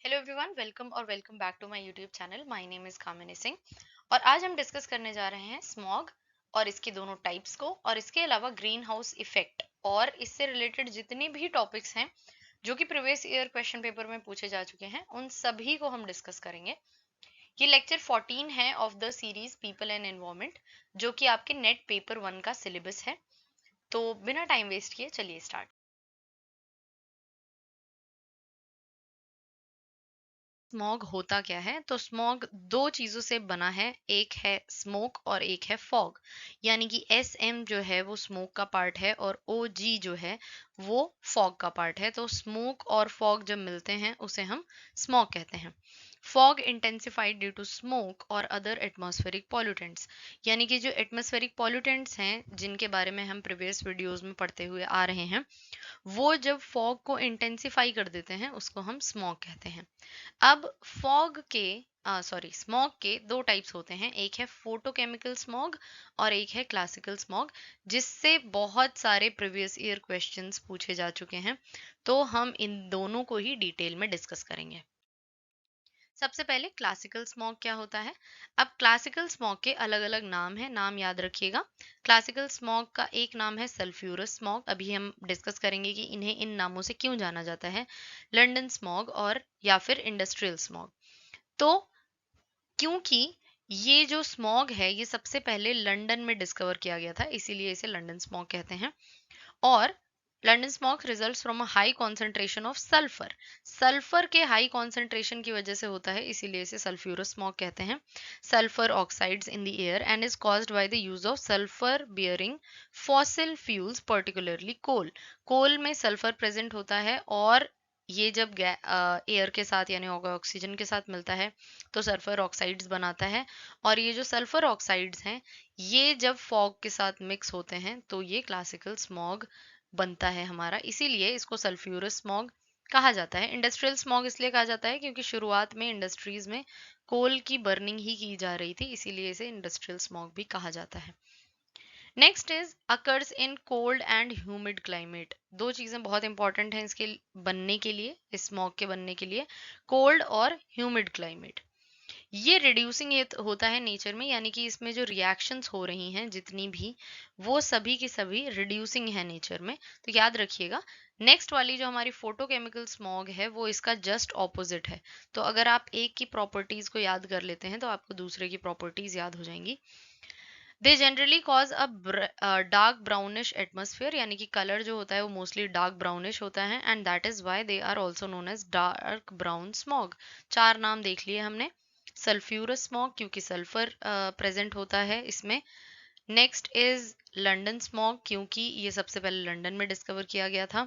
Hello everyone, welcome back to my YouTube channel. My name is Kamini Singh और आज हम discuss करने जा रहे हैं स्मॉग और इसके दोनों टाइप्स को, और इसके अलावा ग्रीन हाउस इफेक्ट और इससे रिलेटेड जितने भी टॉपिक्स हैं जो कि प्रीवियस ईयर क्वेश्चन पेपर में पूछे जा चुके हैं उन सभी को हम डिस्कस करेंगे। ये लेक्चर 14 है of the series people and environment, जो कि आपके नेट पेपर 1 का सिलेबस है। तो बिना टाइम वेस्ट किए चलिए स्टार्ट। स्मॉग होता क्या है? तो स्मॉग दो चीजों से बना है, एक है स्मोक और एक है फॉग। यानी कि एस एम जो है वो स्मोक का पार्ट है और ओ जी जो है वो फॉग का पार्ट है। तो स्मोक और फॉग जब मिलते हैं उसे हम स्मॉग कहते हैं। Fog intensified due to smoke और अदर एटमॉस्फेरिक पॉल्यूटेंट्स, यानी कि जो एटमॉस्फेरिक पॉल्यूटेंट्स हैं जिनके बारे में हम प्रीवियस वीडियोस में पढ़ते हुए आ रहे हैं, वो जब फॉग को इंटेंसिफाई कर देते हैं उसको हम स्मॉग कहते हैं। अब फॉग के स्मॉग के दो टाइप्स होते हैं, एक है फोटोकेमिकल स्मॉग और एक है क्लासिकल स्मॉग, जिससे बहुत सारे प्रीवियस ईयर क्वेश्चंस पूछे जा चुके हैं। तो हम इन दोनों को ही डिटेल में डिस्कस करेंगे। सबसे पहले क्लासिकल स्मॉग क्या होता है? अब क्लासिकल स्मॉग के अलग अलग नाम हैं, नाम याद रखिएगा। क्लासिकल स्मॉग का एक नाम है सल्फ्यूरस स्मॉग, अभी हम डिस्कस करेंगे कि इन्हें इन नामों से क्यों जाना जाता है। लंदन स्मॉग और या फिर इंडस्ट्रियल स्मॉग। तो क्योंकि ये जो स्मॉग है ये सबसे पहले लंदन में डिस्कवर किया गया था, इसीलिए इसे लंदन स्मॉग कहते हैं। और London smog results from a high concentration of sulphur. Sulphur के हाई कॉन्सेंट्रेशन की वजह से होता है, इसीलिए इसे सल्फ्यूरस स्मॉग कहते हैं। Sulphur oxides in the air and is caused by the use of sulphur bearing fossil fuels, particularly coal. Coal में सल्फर प्रेजेंट होता है और ये जब एयर के साथ यानी ऑक्सीजन के साथ मिलता है तो सल्फर ऑक्साइड्स बनाता है। और ये जो सल्फर ऑक्साइड्स हैं ये जब फॉग के साथ मिक्स होते हैं तो ये क्लासिकल स्मॉग बनता है हमारा, इसीलिए इसको सल्फ्यूरस स्मॉग कहा जाता है। इंडस्ट्रियल स्मॉग इसलिए कहा जाता है क्योंकि शुरुआत में इंडस्ट्रीज में कोल की बर्निंग ही की जा रही थी, इसीलिए इसे इंडस्ट्रियल स्मॉग भी कहा जाता है। Next is occurs in cold and humid climate. दो चीजें बहुत इंपॉर्टेंट हैं इसके बनने के लिए, इस स्मॉग के बनने के लिए, कोल्ड और ह्यूमिड क्लाइमेट। ये रिड्यूसिंग होता है नेचर में, यानी कि इसमें जो रिएक्शंस हो रही हैं जितनी भी, वो सभी की सभी रिड्यूसिंग है नेचर में। तो याद रखिएगा। नेक्स्ट वाली जो हमारी फोटोकेमिकल स्मॉग है वो इसका जस्ट ऑपोजिट है। तो अगर आप एक की प्रॉपर्टीज को याद कर लेते हैं तो आपको दूसरे की प्रॉपर्टीज याद हो जाएंगी। They generally cause a dark brownish atmosphere, यानी कि कलर जो होता है वो मोस्टली डार्क ब्राउनिश होता है, and that is why they are also known as dark brown smog. चार नाम देख लिए हमने। सल्फ्यूरस स्मॉग क्योंकि सल्फर प्रेजेंट होता है इसमें। नेक्स्ट इज लंदन स्मॉग क्योंकि ये सबसे पहले लंदन में डिस्कवर किया गया था।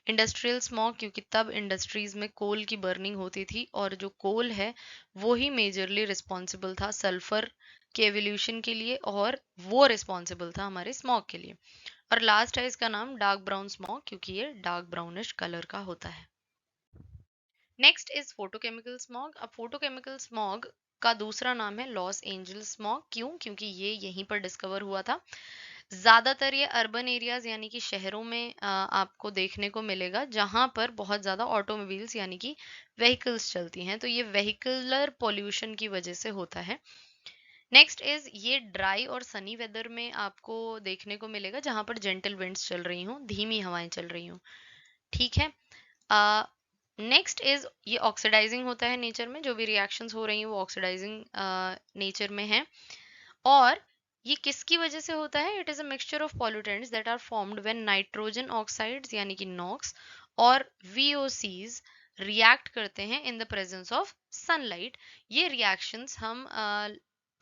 इंडस्ट्रियल स्मॉग क्योंकि तब इंडस्ट्रीज में कोल की बर्निंग होती थी और जो कोल है वो ही मेजरली रिस्पॉन्सिबल था सल्फर के एवोल्यूशन के लिए, और वो रिस्पॉन्सिबल था हमारे स्मॉग के लिए। और लास्ट है इसका नाम डार्क ब्राउन स्मॉग क्योंकि ये डार्क ब्राउनिश कलर का होता है। Next is photochemical smog. अब फोटोकेमिकल स्मॉग का दूसरा नाम है लॉस एंजल्स स्मॉग। क्यों? क्योंकि ये यहीं पर डिस्कवर हुआ था। ज्यादातर ये अर्बन एरियाज यानी कि शहरों में आपको देखने को मिलेगा जहां पर बहुत ज्यादा ऑटोमोबाइल्स यानी कि व्हीकल्स चलती हैं, तो ये व्हीकलर पोल्यूशन की वजह से होता है। नेक्स्ट इज ये ड्राई और सनी वेदर में आपको देखने को मिलेगा जहां पर जेंटल विंड्स चल रही हों, धीमी हवाएं चल रही हों। ठीक है। नेक्स्ट इज ये ऑक्सीडाइजिंग होता है नेचर में, जो भी रिएक्शंस हो रही हैं वो ऑक्सीडाइजिंग नेचर में है। और ये किसकी वजह से होता है? It is a mixture of pollutants that are formed when nitrogen oxides यानी कि नॉक्स और वीओसीज रिएक्ट करते हैं in the presence of sunlight. ये रिएक्शंस हम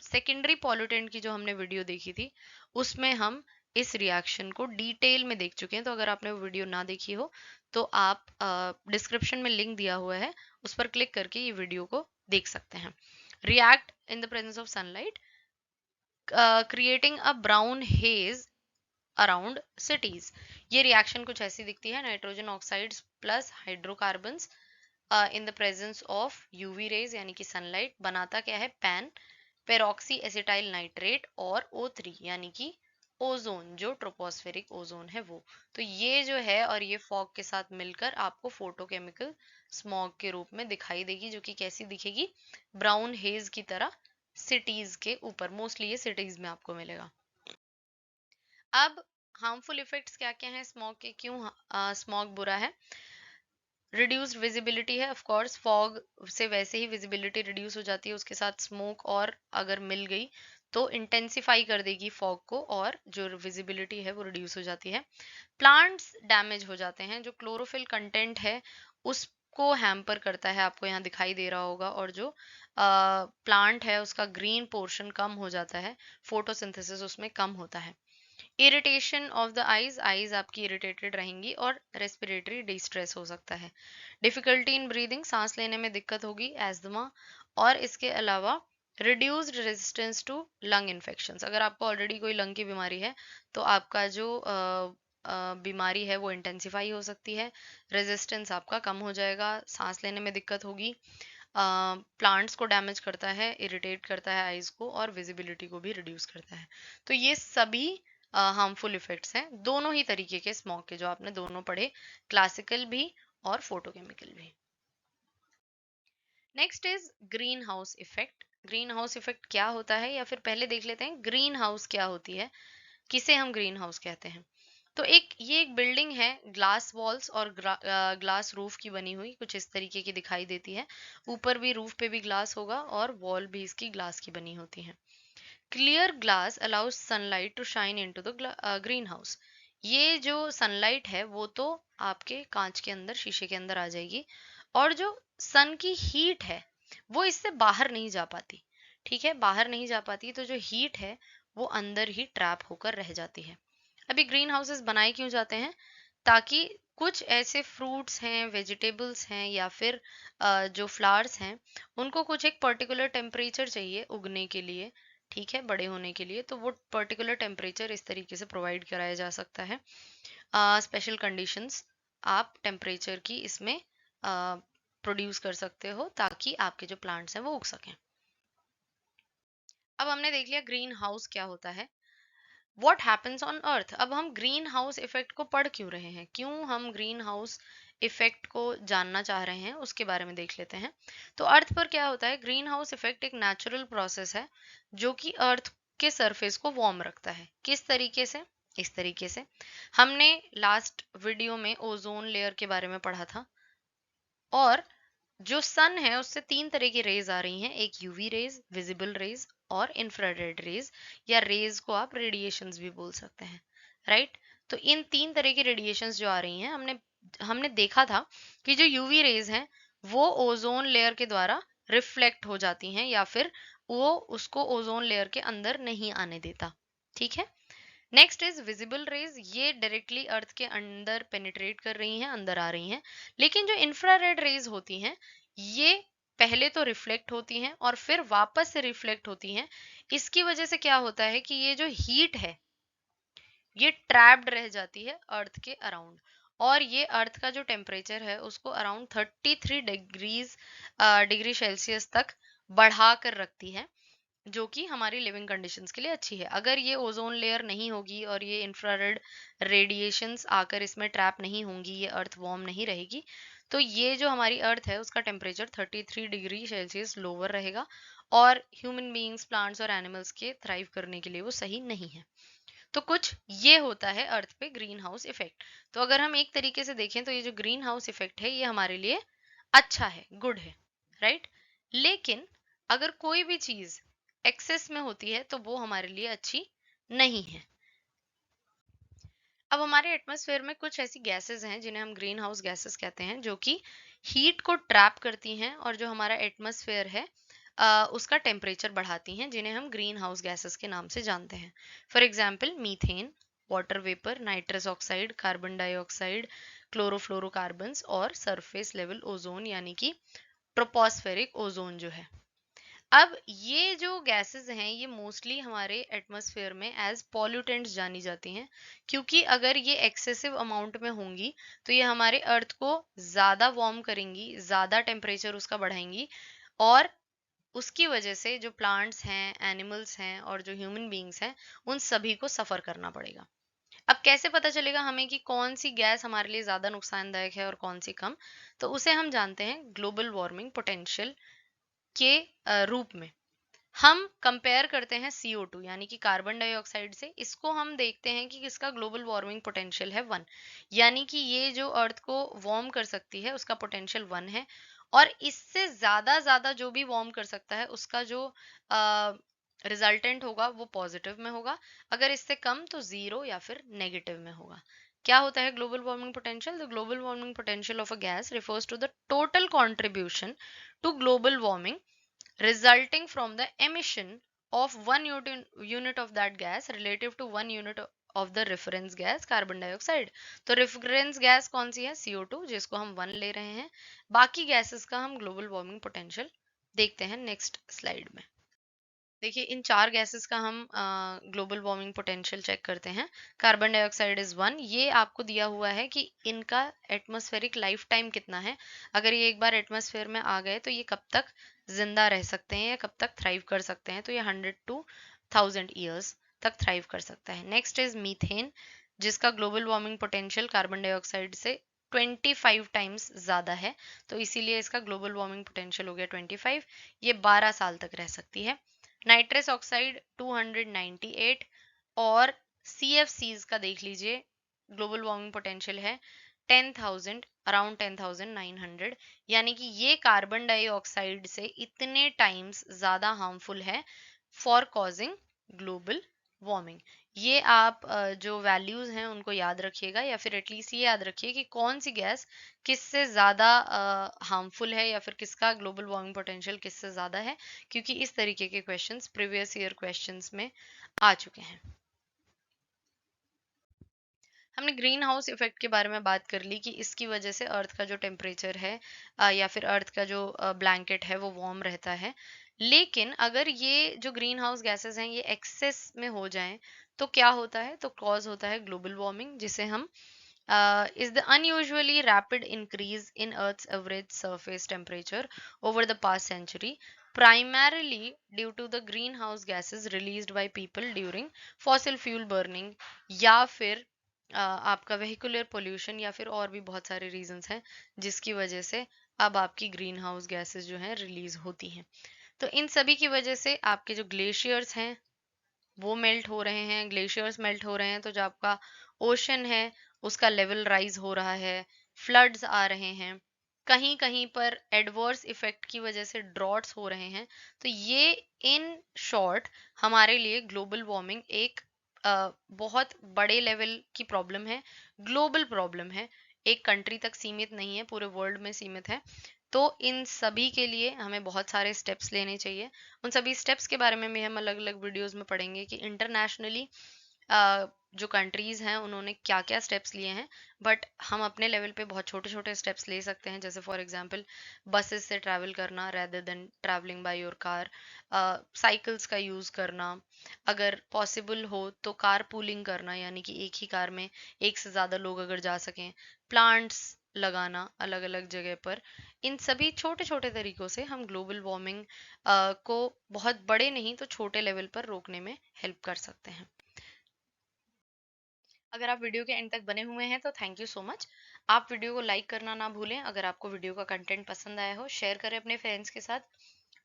सेकेंडरी पॉल्यूटेंट की जो हमने वीडियो देखी थी उसमें हम इस रिएक्शन को डिटेल में देख चुके हैं। तो अगर आपने वो वीडियो ना देखी हो तो आप डिस्क्रिप्शन में लिंक दिया हुआ है, उस पर क्लिक करके ये वीडियो को देख सकते हैं। React in the presence of sunlight creating a brown hedge around cities. ये रिएक्शन कुछ ऐसी दिखती है, nitrogen oxides plus hydrocarbons in the presence of UV rays यानी कि सनलाइट बनाता क्या है? पैन पेरोक्सी एसिटाइल नाइट्रेट और O3 यानी कि ओजोन, जो ट्रोपोस्फेरिक ओजोन है वो। तो ये जो है और ये फॉग के साथ मिलकर आपको फोटोकेमिकल स्मॉग के रूप में दिखाई देगी, जो कि कैसी दिखेगी, ब्राउन हेज की तरह सिटीज के ऊपर। मोस्टली ये सिटीज में आपको मिलेगा। अब हार्मफुल इफेक्ट्स क्या क्या हैं स्मॉग के, क्यों स्मॉग बुरा है। रिड्यूस्ड विजिबिलिटी है, ऑफ कोर्स फॉग से वैसे ही विजिबिलिटी रिड्यूस हो जाती है, उसके साथ स्मोक और अगर मिल गई तो इंटेंसिफाई कर देगी फॉग को और जो विजिबिलिटी है वो रिड्यूस हो जाती है। प्लांट्स डैमेज हो जाते हैं, जो क्लोरोफिल कंटेंट है उसको हैम्पर करता है, आपको यहाँ दिखाई दे रहा होगा, और जो प्लांट है उसका ग्रीन पोर्शन कम हो जाता है, फोटोसिंथेसिस उसमें कम होता है। Irritation of the eyes, eyes आपकी इरिटेटेड रहेंगी और रेस्पिरेटरी डिस्ट्रेस हो सकता है। डिफिकल्टी इन ब्रीदिंग, सांस लेने में दिक्कत होगी, एस्थमा, और इसके अलावा reduced resistance to lung infections. अगर आपको ऑलरेडी कोई लंग की बीमारी है तो आपका जो बीमारी है वो इंटेंसिफाई हो सकती है, रेजिस्टेंस आपका कम हो जाएगा, सांस लेने में दिक्कत होगी, प्लांट्स को डैमेज करता है, इरिटेट करता है आईज को, और विजिबिलिटी को भी रिड्यूस करता है। तो ये सभी हार्मफुल इफेक्ट्स हैं दोनों ही तरीके के स्मॉग के, जो आपने दोनों पढ़े, क्लासिकल भी और फोटोकेमिकल भी। Next is green house effect. Green house effect क्या होता है, या फिर पहले देख लेते हैं ग्रीन हाउस क्या होती है, किसे हम ग्रीन हाउस कहते हैं। तो ये एक बिल्डिंग है, ग्लास वॉल्स और ग्लास रूफ की बनी हुई, कुछ इस तरीके की दिखाई देती है। ऊपर भी रूफ पे भी ग्लास होगा और वॉल भी इसकी ग्लास की बनी होती है। Clear glass allows sunlight to shine into the green house. ये जो सनलाइट है वो तो आपके कांच के अंदर, शीशे के अंदर आ जाएगी, और जो सन की हीट है वो इससे बाहर नहीं जा पाती। ठीक है, बाहर नहीं जा पाती, तो जो हीट है वो अंदर ही ट्रैप होकर रह जाती है। अभी ग्रीन हाउसेस बनाए क्यों जाते हैं, ताकि कुछ ऐसे फ्रूट्स हैं, वेजिटेबल्स हैं, या फिर जो फ्लावर्स हैं, उनको कुछ एक पर्टिकुलर टेम्परेचर चाहिए उगने के लिए, ठीक है, बड़े होने के लिए, तो वो पर्टिकुलर टेम्परेचर इस तरीके से प्रोवाइड कराया जा सकता है। स्पेशल कंडीशंस आप टेम्परेचर की इसमें प्रोड्यूस कर सकते हो, ताकि आपके जो प्लांट्स हैं वो उग सकें। अब हमने देख लिया ग्रीन हाउस क्या होता है। What happens on earth. अब हम ग्रीन हाउस इफेक्ट को पढ़ क्यों रहे हैं, क्यों हम ग्रीन हाउस इफेक्ट को जानना चाह रहे हैं, उसके बारे में देख लेते हैं। तो अर्थ पर क्या होता है, ग्रीन हाउस इफेक्ट एक नेचुरल प्रोसेस है जो कि अर्थ के सरफेस को वार्म रखता है। किस तरीके से, इस तरीके से, हमने लास्ट वीडियो में ओजोन लेयर के बारे में पढ़ा था, और जो सन है उससे तीन तरह की रेज आ रही हैं, एक यूवी रेज, विजिबल रेज और इंफ्रारेड रेज, या रेज को आप रेडिएशंस भी बोल सकते हैं, राइट। तो इन तीन तरह की रेडिएशंस जो आ रही हैं, हमने हमने देखा था कि जो यूवी रेज हैं वो ओजोन लेयर के द्वारा रिफ्लेक्ट हो जाती हैं, या फिर वो उसको ओजोन लेयर के अंदर नहीं आने देता, ठीक है। नेक्स्ट इज विजिबल रेज, ये डायरेक्टली अर्थ के अंदर पेनिट्रेट कर रही हैं, अंदर आ रही हैं। लेकिन जो इंफ्रारेड रेज होती हैं, ये पहले तो रिफ्लेक्ट होती हैं और फिर वापस से रिफ्लेक्ट होती हैं। इसकी वजह से क्या होता है कि ये जो हीट है ये ट्रैप्ड रह जाती है अर्थ के अराउंड, और ये अर्थ का जो टेम्परेचर है उसको अराउंड 33 डिग्री सेल्सियस तक बढ़ा कर रखती है, जो कि हमारी लिविंग कंडीशंस के लिए अच्छी है। अगर ये ओजोन लेयर नहीं होगी और ये इंफ्रारेड रेडिएशंस आकर इसमें ट्रैप नहीं होंगी, ये अर्थ वार्म नहीं रहेगी, तो ये जो हमारी अर्थ है उसका टेम्परेचर 33 डिग्री सेल्सियस लोअर रहेगा, और ह्यूमन बीइंग्स, प्लांट्स और एनिमल्स के थ्राइव करने के लिए वो सही नहीं है। तो कुछ ये होता है अर्थ पे ग्रीन हाउस इफेक्ट। तो अगर हम एक तरीके से देखें तो ये जो ग्रीन हाउस इफेक्ट है ये हमारे लिए अच्छा है, गुड है, राइट। लेकिन अगर कोई भी चीज एक्सेस में होती है तो वो हमारे लिए अच्छी नहीं है। अब हमारे एटमॉस्फेयर में कुछ ऐसी गैसेस हैं जिन्हें हम ग्रीन हाउस गैसेस कहते हैं, जो कि हीट को ट्रैप करती हैं और जो हमारा एटमॉस्फेयर है उसका टेम्परेचर बढ़ाती हैं, जिन्हें हम ग्रीन हाउस गैसेस के नाम से जानते हैं। For example methane, water vapour, nitrous oxide, carbon dioxide, chlorofluorocarbons और सरफेस लेवल ओजोन, यानी कि ट्रोपोस्फेरिक ओजोन जो है। अब ये जो गैसेस हैं ये मोस्टली हमारे एटमॉस्फेयर में एज पॉल्यूटेंट्स जानी जाती हैं, क्योंकि अगर ये एक्सेसिव अमाउंट में होंगी तो ये हमारे अर्थ को ज़्यादा वार्म करेंगी, ज़्यादा टेम्परेचर उसका बढ़ाएंगी, और उसकी वजह से जो प्लांट्स हैं, एनिमल्स हैं और जो ह्यूमन बीइंग्स हैं, उन सभी को सफ़र करना पड़ेगा। अब कैसे पता चलेगा हमें कि कौन सी गैस हमारे लिए ज़्यादा नुकसानदायक है और कौन सी कम? तो उसे हम जानते हैं ग्लोबल वार्मिंग पोटेंशियल के रूप में। हम कंपेयर करते हैं CO2 यानी कि कार्बन डाइऑक्साइड से। इसको हम देखते हैं कि इसका ग्लोबल वार्मिंग पोटेंशियल है 1, यानी कि ये जो अर्थ को वार्म कर सकती है उसका पोटेंशियल 1 है। और इससे ज्यादा जो भी वार्म कर सकता है उसका जो रिजल्टेंट होगा वो पॉजिटिव में होगा। अगर इससे कम तो जीरो या फिर नेगेटिव में होगा। क्या होता है global warming potential? The global warming potential of a gas refers to the total contribution to global warming resulting from the emission of one unit of that gas relative to one unit of the reference gas carbon dioxide। तो reference gas कौन सी है? CO2, जिसको हम 1 ले रहे हैं। बाकी gases का हम ग्लोबल वार्मिंग पोटेंशियल देखते हैं नेक्स्ट स्लाइड में। देखिए इन 4 गैसेस का हम ग्लोबल वार्मिंग पोटेंशियल चेक करते हैं। Carbon dioxide is 1। ये आपको दिया हुआ है कि इनका एटमॉस्फेरिक लाइफ टाइम कितना है। अगर ये एक बार एटमॉस्फेयर में आ गए तो ये कब तक जिंदा रह सकते हैं या कब तक थ्राइव कर सकते हैं? तो ये 100 to 1000 ईयर्स तक थ्राइव कर सकता है। नेक्स्ट इज मीथेन, जिसका global warming potential carbon dioxide से 25 टाइम्स ज्यादा है, तो इसीलिए इसका ग्लोबल वार्मिंग पोटेंशियल हो गया 25। ये 12 साल तक रह सकती है। नाइट्रस ऑक्साइड 298 और CFCs का देख लीजिए, ग्लोबल वार्मिंग पोटेंशियल है 10,000, अराउंड 10,900, यानी कि ये कार्बन डाइऑक्साइड से इतने टाइम्स ज्यादा हार्मफुल है फॉर कॉजिंग ग्लोबल वार्मिंग। ये आप जो वैल्यूज हैं उनको याद रखिएगा, या फिर एटलीस्ट ये याद रखिए कि कौन सी गैस किससे ज्यादा हार्मफुल है या फिर किसका ग्लोबल वार्मिंग पोटेंशियल किससे ज्यादा है, क्योंकि इस तरीके के क्वेश्चंस प्रीवियस ईयर क्वेश्चंस में आ चुके हैं। हमने ग्रीन हाउस इफेक्ट के बारे में बात कर ली कि इसकी वजह से अर्थ का जो टेम्परेचर है या फिर अर्थ का जो ब्लैंकेट है वो वार्म रहता है। लेकिन अगर ये जो ग्रीन हाउस गैसेस हैं ये एक्सेस में हो जाएं तो क्या होता है? तो कॉज होता है ग्लोबल वार्मिंग, जिसे हम is the unusually rapid increase in Earth's average surface temperature over the past century, primarily due to the greenhouse gases released by people during fossil fuel burning, या फिर आपका vehicular pollution, या फिर और भी बहुत सारे reasons हैं जिसकी वजह से अब आपकी ग्रीन हाउस गैसेस जो हैं रिलीज होती हैं। तो इन सभी की वजह से आपके जो ग्लेशियर्स हैं वो मेल्ट हो रहे हैं। ग्लेशियर्स मेल्ट हो रहे हैं तो जो आपका ओशन है उसका लेवल राइज हो रहा है, फ्लड्स आ रहे हैं, कहीं कहीं पर एडवर्स इफेक्ट की वजह से ड्रॉट्स हो रहे हैं। तो ये इन शॉर्ट हमारे लिए ग्लोबल वार्मिंग एक बहुत बड़े लेवल की प्रॉब्लम है, ग्लोबल प्रॉब्लम है, एक कंट्री तक सीमित नहीं है, पूरे वर्ल्ड में सीमित है। तो इन सभी के लिए हमें बहुत सारे स्टेप्स लेने चाहिए। उन सभी स्टेप्स के बारे में भी हम अलग अलग वीडियोस में पढ़ेंगे कि इंटरनेशनली जो कंट्रीज हैं उन्होंने क्या क्या स्टेप्स लिए हैं। बट हम अपने लेवल पे बहुत छोटे छोटे स्टेप्स ले सकते हैं, जैसे फॉर एग्जांपल बसेस से ट्रैवल करना rather than travelling by your car, cycles का यूज़ करना, अगर पॉसिबल हो तो कार पूलिंग करना, यानी कि एक ही कार में एक से ज़्यादा लोग अगर जा सकें, प्लांट्स लगाना अलग अलग जगह पर। इन सभी छोटे छोटे तरीकों से हम ग्लोबल वार्मिंग को बहुत बड़े नहीं तो छोटे लेवल पर रोकने में हेल्प कर सकते हैं। अगर आप वीडियो के एंड तक बने हुए हैं तो थैंक यू सो मच। आप वीडियो को लाइक करना ना भूलें। अगर आपको वीडियो का कंटेंट पसंद आया हो शेयर करें अपने फ्रेंड्स के साथ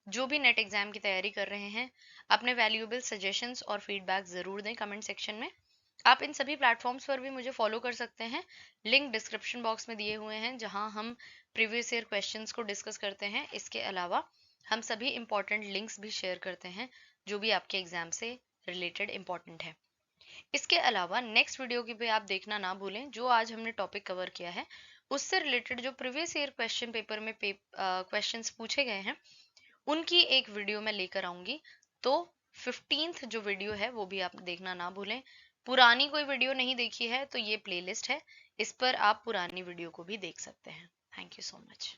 जो भी नेट एग्जाम की तैयारी कर रहे हैं। अपने वैल्यूएबल सजेशंस और फीडबैक ज़रूर दें कमेंट सेक्शन में। आप इन सभी प्लेटफॉर्म्स पर भी मुझे फॉलो कर सकते हैं, लिंक डिस्क्रिप्शन बॉक्स में दिए हुए हैं जहां हम प्रीवियस ईयर क्वेश्चंस को डिस्कस करते हैं। इसके अलावा हम सभी इंपॉर्टेंट लिंक्स भी शेयर करते हैं जो भी आपके एग्जाम से रिलेटेड इंपॉर्टेंट है। इसके अलावा नेक्स्ट वीडियो की भी आप देखना ना भूलें। जो आज हमने टॉपिक कवर किया है उससे रिलेटेड जो प्रीवियस ईयर क्वेश्चन पेपर में क्वेश्चंस पूछे गए हैं उनकी एक वीडियो मैं लेकर आऊंगी। तो 15th जो वीडियो है वो भी आप देखना ना भूलें। पुरानी कोई वीडियो नहीं देखी है तो ये प्लेलिस्ट है, इस पर आप पुरानी वीडियो को भी देख सकते हैं। Thank you so much.